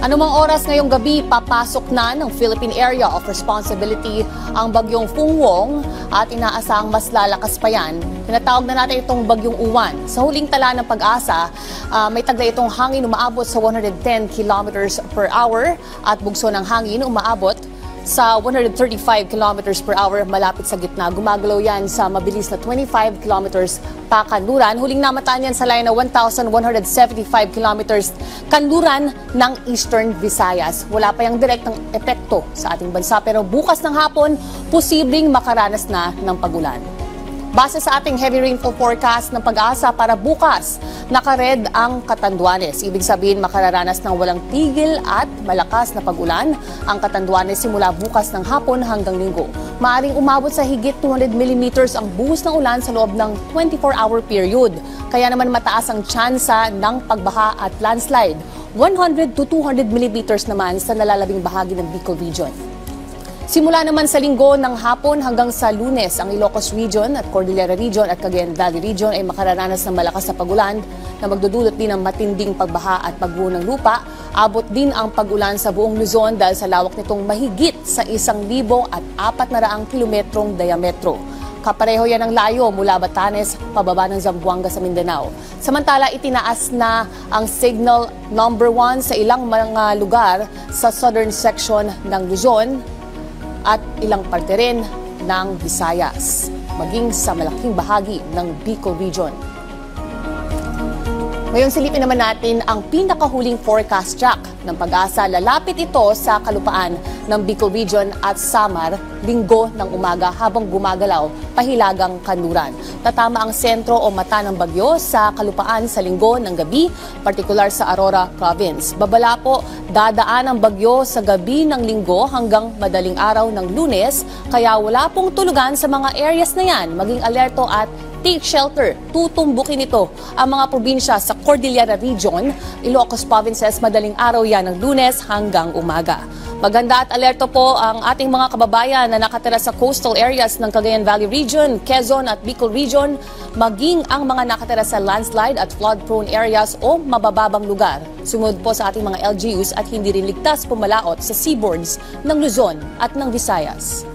Anumang oras ngayong gabi, papasok na ng Philippine Area of Responsibility ang bagyong Pungwong at inaasahang mas lalakas pa yan. Tinatawag na natin itong bagyong Uwan. Sa huling tala ng Pag-asa, may tagla itong hangin umaabot sa 110 kilometers per hour at bugso ng hangin umaabot sa 135 kilometers per hour malapit sa gitna. Gumagalaw yan sa mabilis na 25 kilometers pa kanluran. Huling namataan yan sa layo na 1,175 kilometers kanluran ng Eastern Visayas. Wala pa yung direktang epekto sa ating bansa pero bukas ng hapon, posibleng makaranas na ng pagulan. Base sa ating heavy rainfall forecast ng Pag-asa para bukas, naka-red ang Catanduanes. Ibig sabihin makararanas ng walang tigil at malakas na pag-ulan ang Catanduanes simula bukas ng hapon hanggang linggo. Maaring umabot sa higit 200 mm ang buhos ng ulan sa loob ng 24-hour period. Kaya naman mataas ang tsansa ng pagbaha at landslide. 100 to 200 mm naman sa nalalabing bahagi ng Bicol Region. Simula naman sa linggo ng hapon hanggang sa Lunes, ang Ilocos Region at Cordillera Region at Cagayan Valley Region ay makararanas ng malakas na pagulan na magdudulot din ng matinding pagbaha at pagbuo ng lupa. Abot din ang pagulan sa buong Luzon dahil sa lawak nitong mahigit sa 1,400 kilometrong diametro. Kapareho yan ang layo mula Batanes pababa ng Zamboanga sa Mindanao. Samantala, itinaas na ang signal number 1 sa ilang mga lugar sa southern section ng Luzon at ilang parte rin ng Visayas, maging sa malaking bahagi ng Bicol Region. Ngayon silipin naman natin ang pinakahuling forecast track ng Pag-asa. Lalapit ito sa kalupaan ng Bicol Region at Samar linggo ng umaga habang gumagalaw pahilagang kanluran. Tatama ang sentro o mata ng bagyo sa kalupaan sa linggo ng gabi, partikular sa Aurora Province. Babala po, dadaan ang bagyo sa gabi ng linggo hanggang madaling araw ng Lunes, kaya wala pong tulugan sa mga areas na yan. Maging alerto at take shelter. Tutumbukin ito ang mga probinsya sa Cordillera Region, Ilocos Provinces, madaling araw yan ng Lunes hanggang umaga. Maganda at alerto po ang ating mga kababayan na nakatira sa coastal areas ng Cagayan Valley Region, Quezon at Bicol Region, maging ang mga nakatira sa landslide at flood-prone areas o mabababang lugar. Sumunod po sa ating mga LGUs at hindi rin ligtas pumalaot sa seaboards ng Luzon at ng Visayas.